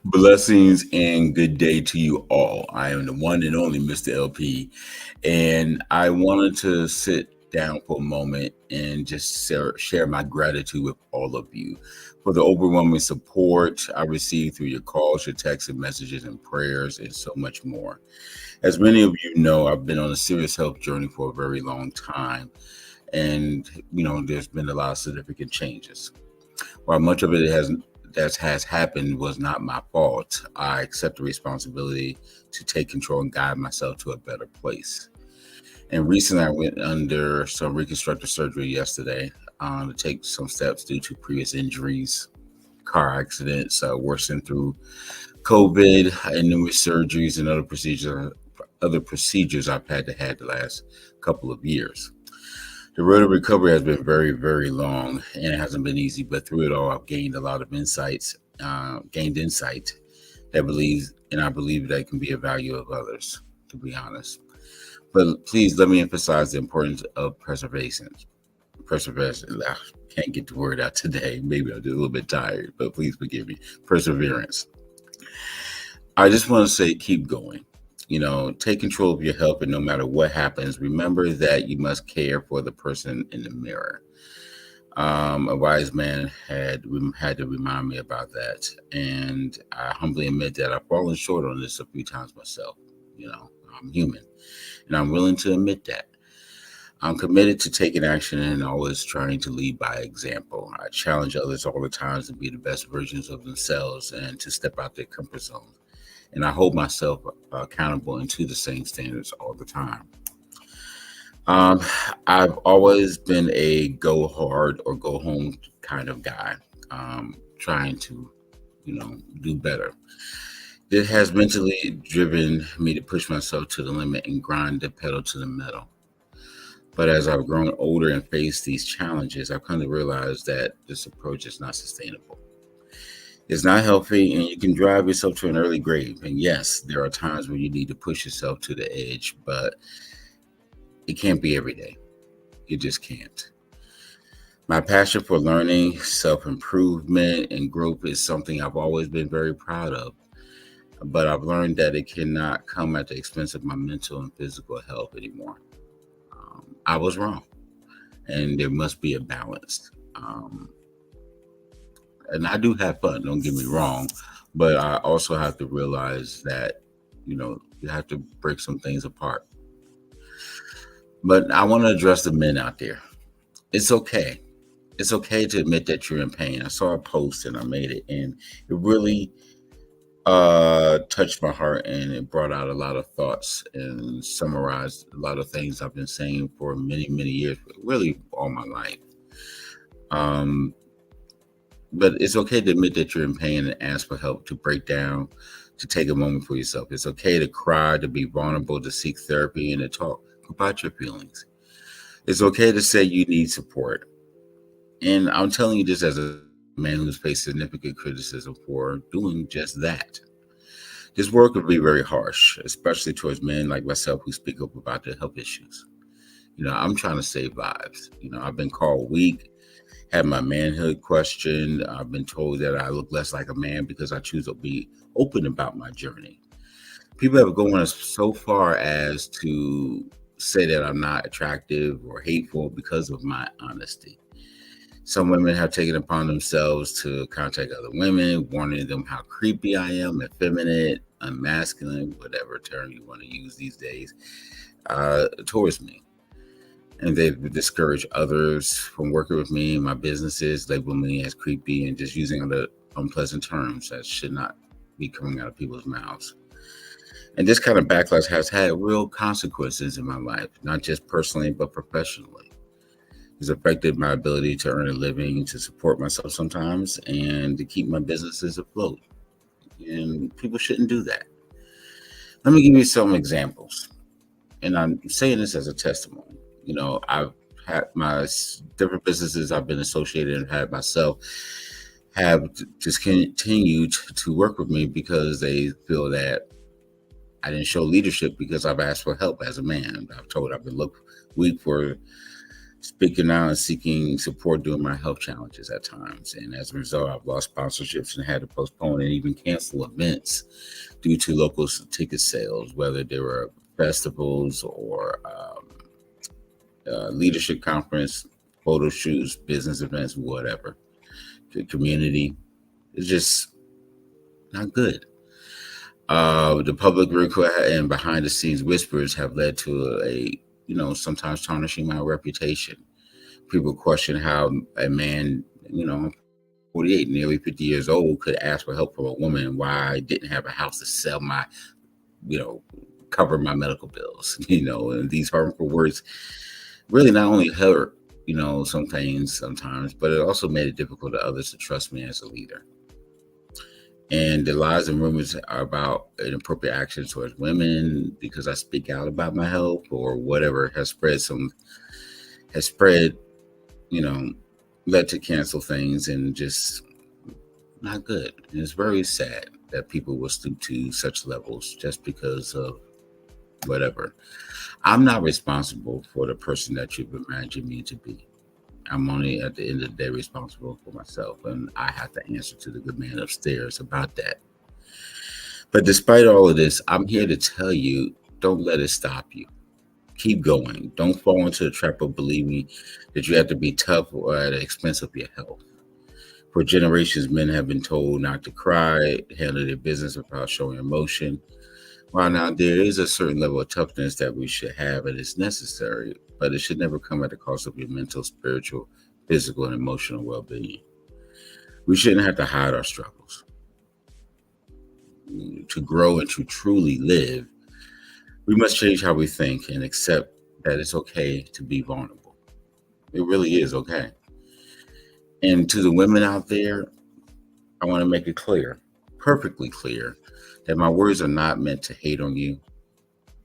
Blessings and good day to you all. I am the one and only Mr. LP, and I wanted to sit down for a moment and just share my gratitude with all of you for the overwhelming support I received through your calls, your texts, and messages, and prayers, and so much more. As many of you know, I've been on a serious health journey for a very long time, and there's been a lot of significant changes. While much of it has happened was not my fault, I accept the responsibility to take control and guide myself to a better place. And recently, I went under some reconstructive surgery yesterday to take some steps due to previous injuries, car accidents, worsened through COVID, and numerous surgeries and other procedures I've had to have the last couple of years. The road to recovery has been very, very long, and it hasn't been easy. But through it all, I've gained a lot of gained insight I believe that can be a value of others, to be honest. But please let me emphasize the importance of preservation. Perseverance. I can't get the word out today. Maybe I'll do a little bit tired, but please forgive me. Perseverance. I just want to say, keep going. Take control of your health, and no matter what happens, remember that you must care for the person in the mirror. A wise man had to remind me about that, and I humbly admit that I've fallen short on this a few times myself. I'm human, and I'm willing to admit that. I'm committed to taking action and always trying to lead by example. I challenge others all the time to be the best versions of themselves and to step out their comfort zone. And I hold myself accountable and to the same standards all the time. Um, I've always been a go hard or go home kind of guy, trying to, do better. It has mentally driven me to push myself to the limit and grind the pedal to the metal. But as I've grown older and faced these challenges, I've come to realize that this approach is not sustainable. It's not healthy, and you can drive yourself to an early grave. And yes, there are times when you need to push yourself to the edge, but it can't be every day. It just can't. My passion for learning, self improvement, and growth is something I've always been very proud of. But I've learned that it cannot come at the expense of my mental and physical health anymore. I was wrong, and there must be a balance. And I do have fun, don't get me wrong, but I also have to realize that, you have to break some things apart. But I want to address the men out there. It's okay. It's okay to admit that you're in pain. I saw a post and I made it, and it really touched my heart, and it brought out a lot of thoughts and summarized a lot of things I've been saying for many, many years, really all my life. Um, but it's okay to admit that you're in pain and ask for help, to break down, to take a moment for yourself. It's okay to cry, to be vulnerable, to seek therapy, and to talk about your feelings. It's okay to say you need support. And I'm telling you this as a man who's faced significant criticism for doing just that. This work can be very harsh, especially towards men like myself who speak up about their health issues. I'm trying to save lives. I've been called weak, had my manhood questioned. I've been told that I look less like a man because I choose to be open about my journey. People have gone as so far as to say that I'm not attractive or hateful because of my honesty. Some women have taken upon themselves to contact other women, warning them how creepy I am, effeminate, unmasculine, whatever term you want to use these days, towards me. And they've discouraged others from working with me in my businesses, labeling me as creepy and just using other unpleasant terms that should not be coming out of people's mouths. And this kind of backlash has had real consequences in my life, not just personally, but professionally. It's affected my ability to earn a living, to support myself sometimes, and to keep my businesses afloat. And people shouldn't do that. Let me give you some examples. And I'm saying this as a testimony. I've had different businesses I've been associated and had myself have just continued to work with me because they feel that I didn't show leadership because I've asked for help as a man. I've been looked weak for speaking out and seeking support during my health challenges at times. And as a result, I've lost sponsorships and had to postpone and even cancel events due to local ticket sales, whether they were festivals or leadership conference, photo shoots, business events, whatever. The community is just not good. The public ridicule and behind the scenes whispers have led to sometimes tarnishing my reputation. People question how a man, 48, nearly 50 years old, could ask for help from a woman and why I didn't have a house to sell my, you know, cover my medical bills, and these harmful words really not only hurt, some things sometimes, but it also made it difficult for others to trust me as a leader. And the lies and rumors about inappropriate actions towards women because I speak out about my health or whatever has spread, led to cancel things and just not good. And it's very sad that people will stoop to such levels just because of whatever. I'm not responsible for the person that you've imagined me to be. I'm only at the end of the day responsible for myself, and I have to answer to the good man upstairs about that. But despite all of this, I'm here to tell you, don't let it stop you. Keep going. Don't fall into the trap of believing that you have to be tough or at the expense of your health. For generations, men have been told not to cry, handle their business without showing emotion. While now there is a certain level of toughness that we should have and it's necessary, but it should never come at the cost of your mental, spiritual, physical, and emotional well-being. We shouldn't have to hide our struggles. To grow and to truly live, we must change how we think and accept that it's okay to be vulnerable. It really is okay. And to the women out there, I want to make it clear, perfectly clear, that my words are not meant to hate on you,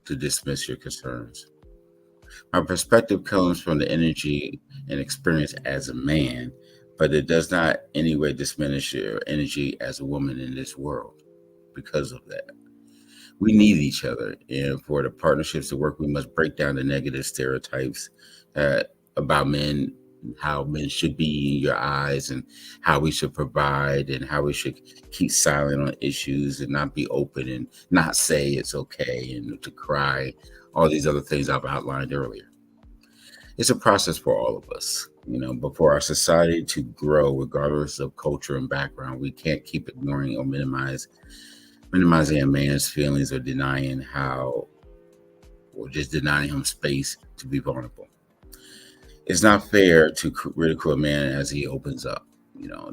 to dismiss your concerns. My perspective comes from the energy and experience as a man, but it does not in any way diminish your energy as a woman in this world because of that. We need each other, and for the partnerships to work, we must break down the negative stereotypes about men, how men should be in your eyes, and how we should provide, and how we should keep silent on issues and not be open and not say it's okay and to cry, all these other things I've outlined earlier. It's a process for all of us, but for our society to grow, regardless of culture and background, we can't keep ignoring or minimizing a man's feelings or just denying him space to be vulnerable. It's not fair to ridicule a man as he opens up,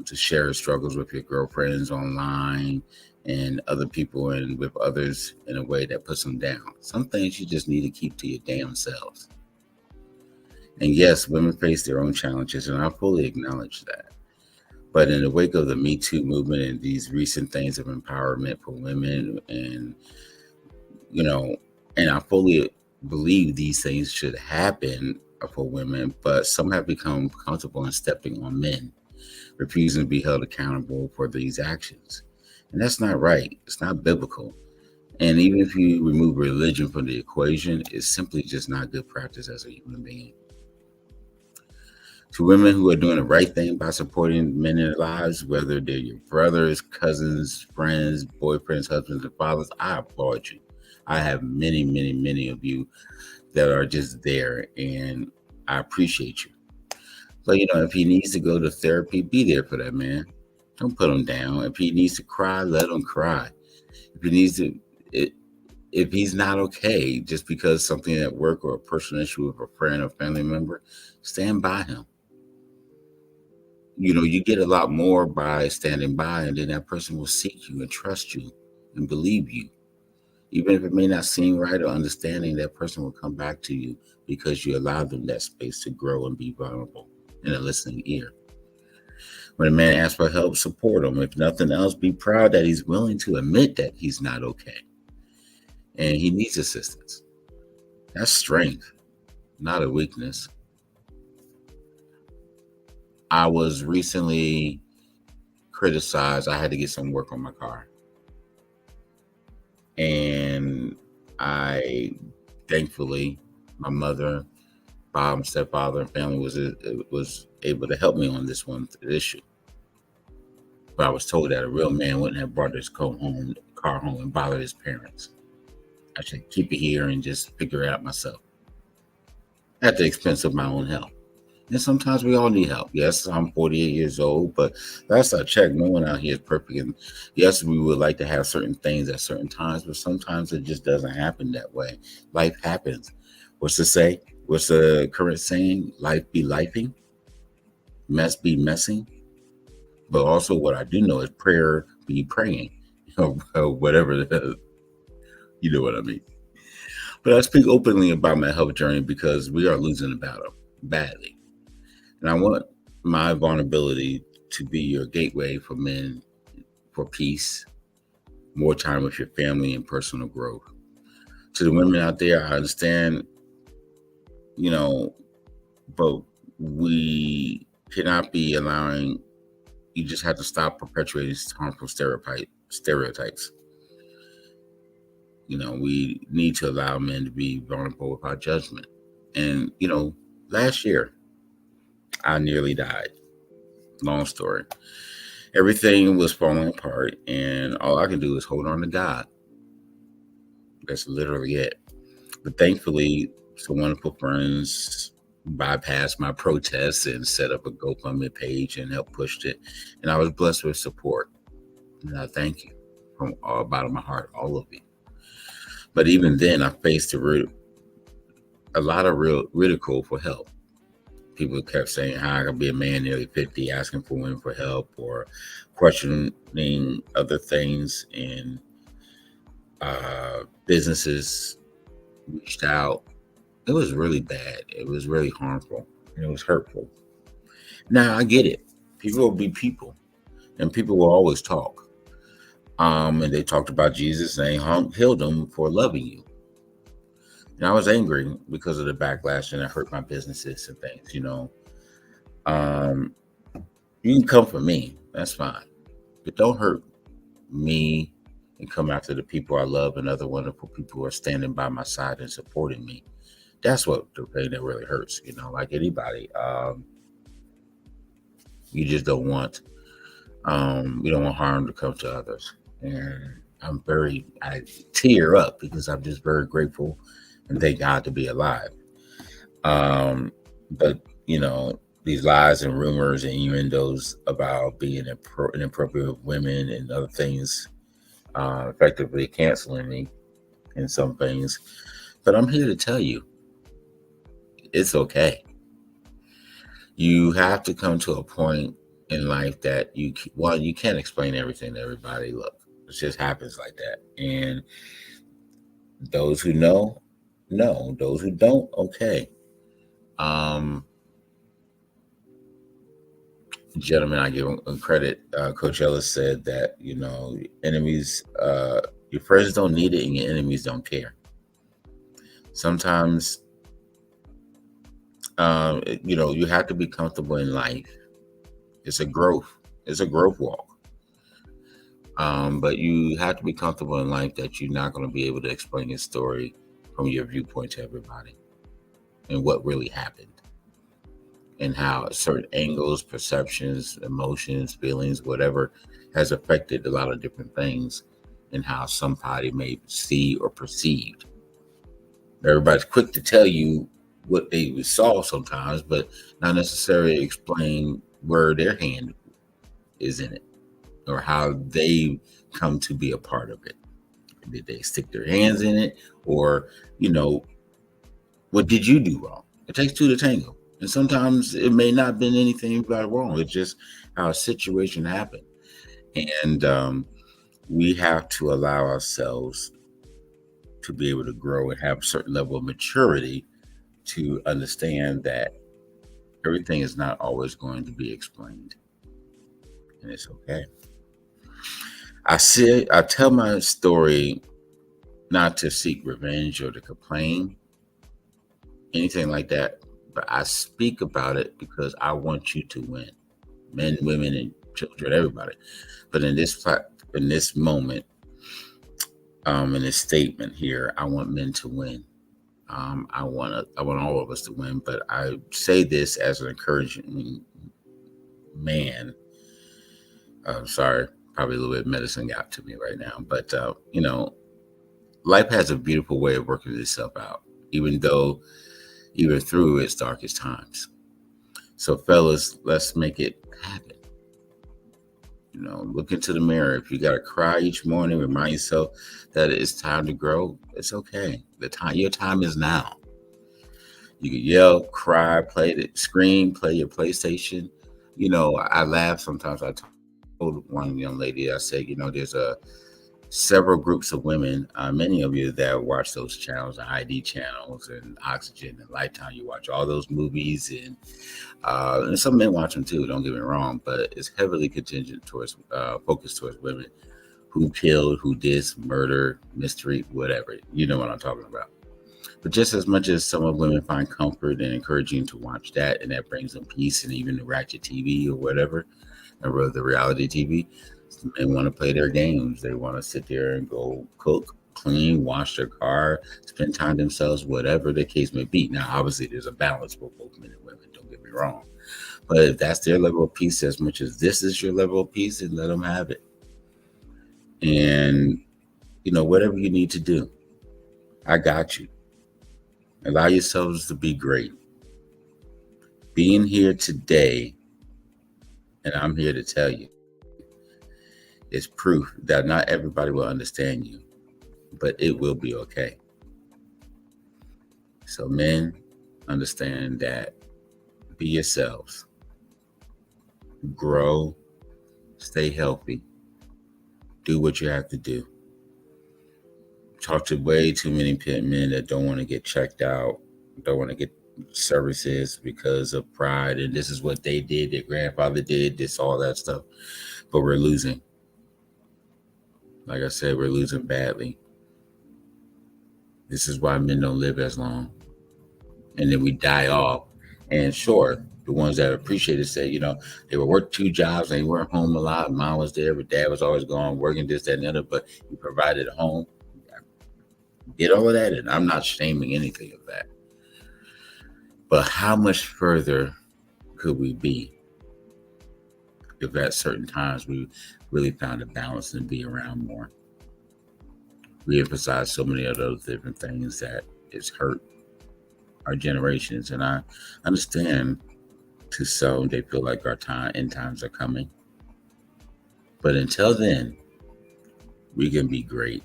to share his struggles with your girlfriends online and other people and with others in a way that puts them down. Some things you just need to keep to your damn selves. And yes, women face their own challenges, and I fully acknowledge that. But in the wake of the Me Too movement and these recent things of empowerment for women, and I fully believe these things should happen for women, but some have become comfortable in stepping on men, refusing to be held accountable for these actions. And that's not right. It's not biblical. And even if you remove religion from the equation, it's simply just not good practice as a human being. To women who are doing the right thing by supporting men in their lives, whether they're your brothers, cousins, friends, boyfriends, husbands, and fathers, I applaud you. I have many, many, many of you that are just there, and I appreciate you. But if he needs to go to therapy, be there for that man. Don't put him down. If he needs to cry, let him cry. If he's not okay just because something at work or a personal issue with a friend or family member, stand by him. You get a lot more by standing by, and then that person will seek you and trust you and believe you. Even if it may not seem right or understanding, that person will come back to you because you allowed them that space to grow and be vulnerable in a listening ear. When a man asks for help, support him. If nothing else, be proud that he's willing to admit that he's not okay and he needs assistance. That's strength, not a weakness. I was recently criticized. I had to get some work on my car. And thankfully, my mother, father, stepfather, and family was able to help me on this one issue. But I was told that a real man wouldn't have brought his car home and bothered his parents. I should keep it here and just figure it out myself at the expense of my own health. And sometimes we all need help. Yes, I'm 48 years old, but last I checked, no one out here is perfect. And yes, we would like to have certain things at certain times, but sometimes it just doesn't happen that way. Life happens. What's the current saying? Life be lifing, mess be messing. But also what I do know is prayer be praying, or whatever, you know what I mean. But I speak openly about my health journey because we are losing the battle badly. And I want my vulnerability to be your gateway for men, for peace, more time with your family, and personal growth. To the women out there, I understand, but we cannot be allowing, you just have to stop perpetuating harmful stereotypes. We need to allow men to be vulnerable without judgment. And, last year, I nearly died. Long story. Everything was falling apart, and all I can do is hold on to God. That's literally it. But thankfully, some wonderful friends bypassed my protests and set up a GoFundMe page and helped push it. And I was blessed with support. And I thank you from all bottom of my heart, all of you. But even then, I faced a lot of real ridicule for help. People kept saying how I could be a man nearly 50 asking for women for help, or questioning other things. And businesses reached out. It was really bad. It was really harmful. And it was hurtful. Now I get it. People will be people, and people will always talk. And they talked about Jesus and they healed him for loving you. And I was angry because of the backlash, and it hurt my businesses and things, You can come for me. That's fine. But don't hurt me and come after the people I love and other wonderful people who are standing by my side and supporting me. That's what the thing that really hurts, like anybody. You just don't want, we don't want harm to come to others. And I tear up because I'm just very grateful and thank God to be alive. But these lies and rumors and innuendos about being inappropriate with women and other things, effectively canceling me in some things. But I'm here to tell you, it's okay. You have to come to a point in life that you can't explain everything to everybody. Look, it just happens like that. And those who know. Those who don't, okay. Gentlemen, I give him credit. Coach Ellis said that, enemies, your friends don't need it and your enemies don't care. Sometimes, you have to be comfortable in life. It's a growth walk. But you have to be comfortable in life that you're not going to be able to explain your story from your viewpoint to everybody, and what really happened, and how certain angles, perceptions, emotions, feelings, whatever, has affected a lot of different things, and how somebody may see or perceived. Everybody's quick to tell you what they saw sometimes, but not necessarily explain where their hand is in it, or how they come to be a part of it. Did they stick their hands in it? Or, what did you do wrong? It takes two to tango. And sometimes it may not have been anything you got wrong. It's just how a situation happened. And we have to allow ourselves to be able to grow and have a certain level of maturity to understand that everything is not always going to be explained. And it's okay. I tell my story not to seek revenge or to complain, anything like that, but I speak about it because I want you to win, men, women, and children, everybody. But in this moment, in this statement here, I want men to win. I want all of us to win, but I say this as an encouraging man. I'm sorry, probably a little bit of medicine got to me right now, but life has a beautiful way of working itself out, even through its darkest times. So, fellas, let's make it happen. Look into the mirror. If you got to cry each morning, remind yourself that it's time to grow. It's okay. Your time is now. You can yell, cry, scream, play your PlayStation. I laugh sometimes. I told one young lady, I said, there's several groups of women, many of you that watch those channels, the ID channels and Oxygen and Lifetime. You watch all those movies, and some men watch them too. Don't get me wrong, but it's heavily focused towards women who killed, who did murder, mystery, whatever. You know what I'm talking about. But just as much as some of women find comfort and encouraging to watch that, and that brings them peace, and even the ratchet TV or whatever, or the reality TV, men want to play their games. They want to sit there and go cook, clean, wash their car, spend time themselves, whatever the case may be. Now, obviously, there's a balance for both men and women. Don't get me wrong. But if that's their level of peace as much as this is your level of peace, then let them have it. And, whatever you need to do, I got you. Allow yourselves to be great. Being here today, and I'm here to tell you, is proof that not everybody will understand you, but it will be okay. So men, understand that. Be yourselves. Grow. Stay healthy. Do what you have to do. Talk to way too many men that don't want to get checked out, don't want to get services because of pride, and this is what they did, their grandfather did, this, all that stuff. But we're losing. Like I said, we're losing badly. This is why men don't live as long. And then we die off. And sure, the ones that appreciate it say, they would work 2 jobs and they weren't home a lot. Mom was there, but dad was always gone working this, that, and the other, but he provided a home. Get all of that, and I'm not shaming anything of that. But how much further could we be if at certain times we really found a balance and be around more? We emphasize so many of those different things that it's hurt our generations, and I understand to some they feel like our end times are coming. But until then, we can be great.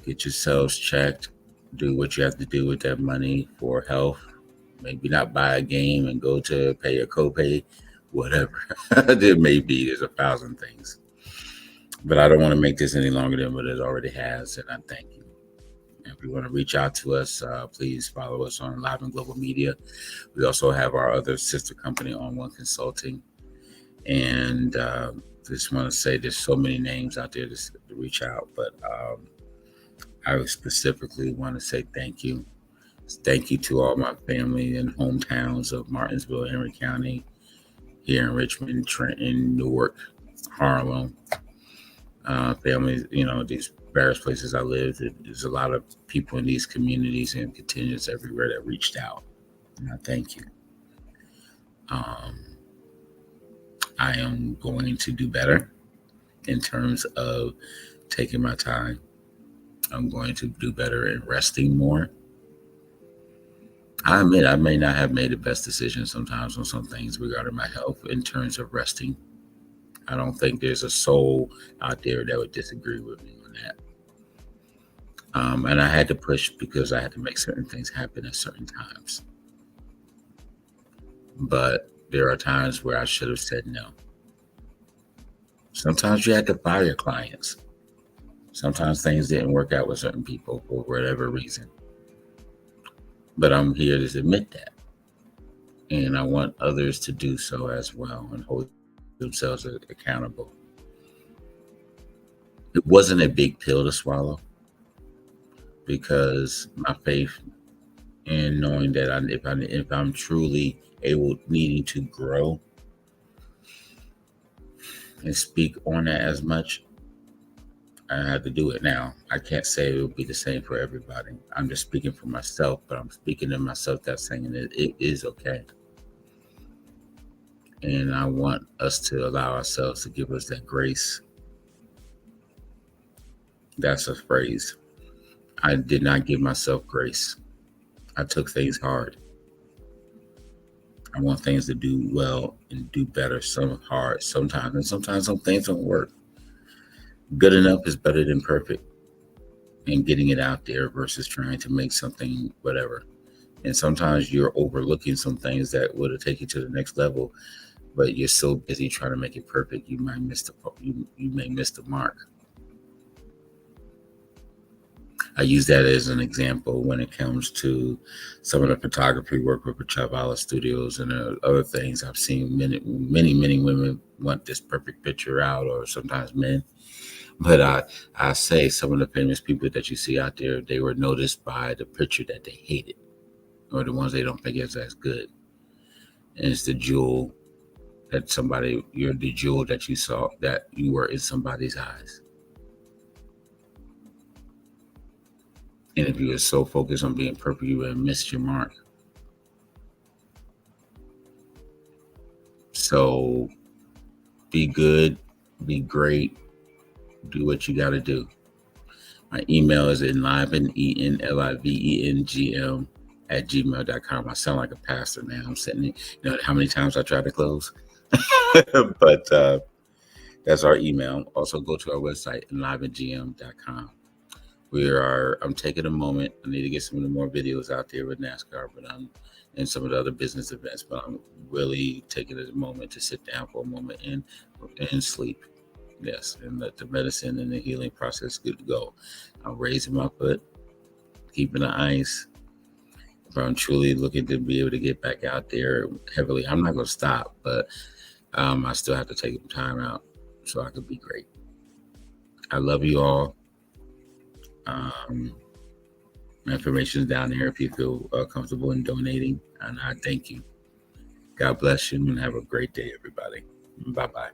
Get yourselves checked. Do what you have to do with that money for health. Maybe not buy a game and go to pay a copay, whatever. There may be. There's 1,000 things. But I don't want to make this any longer than what it already has, and I thank you. If you want to reach out to us, please follow us on Live and Global Media. We also have our other sister company, On One Consulting. And just want to say there's so many names out there to reach out, but I specifically want to say thank you. Thank you to all my family and hometowns of Martinsville, Henry County, here in Richmond, Trenton, Newark, Harlem. Families, these various places I live, there's a lot of people in these communities and contingents everywhere that reached out. And I thank you. I am going to do better in terms of taking my time. I'm going to do better in resting more. I admit I may not have made the best decision sometimes on some things regarding my health in terms of resting. I don't think there's a soul out there that would disagree with me on that. And I had to push because I had to make certain things happen at certain times. But there are times where I should have said no. Sometimes you had to fire clients. Sometimes things didn't work out with certain people for whatever reason. But I'm here to admit that. And I want others to do so as well and hold themselves accountable. It wasn't a big pill to swallow because my faith in knowing that if I'm truly needing to grow and speak on that as much, I had to do it now. I can't say it will be the same for everybody. I'm just speaking for myself, but I'm speaking to myself that's saying that it is okay. And I want us to allow ourselves to give us that grace. That's a phrase. I did not give myself grace. I took things hard. I want things to do well and do better. Some hard sometimes, and sometimes some things don't work. Good enough is better than perfect. And getting it out there versus trying to make something whatever. And sometimes you're overlooking some things that would have taken you to the next level, but you're so busy trying to make it perfect, you might miss you may miss the mark. I use that as an example when it comes to some of the photography work with Chavala Studios and other things. I've seen many women want this perfect picture out, or sometimes men. But I say some of the famous people that you see out there, they were noticed by the picture that they hated, or the ones they don't think is as good. And it's the jewel that you're the jewel that you saw, that you were in somebody's eyes. And if you were so focused on being perfect, you would have missed your mark. So be good, be great, do what you got to do. My email is enliven, ENLIVENGM @gmail.com. I sound like a pastor now. I'm sitting, you know how many times I try to close? But that's our email. Also go to our website, enlivengm.com. I'm taking a moment. I need to get some of the more videos out there with NASCAR, and some of the other business events, but I'm really taking a moment to sit down for a moment and sleep. Yes, and let the medicine and the healing process good to go. I'm raising my foot, keeping the ice. If I'm truly looking to be able to get back out there heavily, I'm not going to stop, but I still have to take some time out so I could be great. I love you all. My information is down there if you feel comfortable in donating, and I thank you. God bless you, and have a great day, everybody. Bye-bye.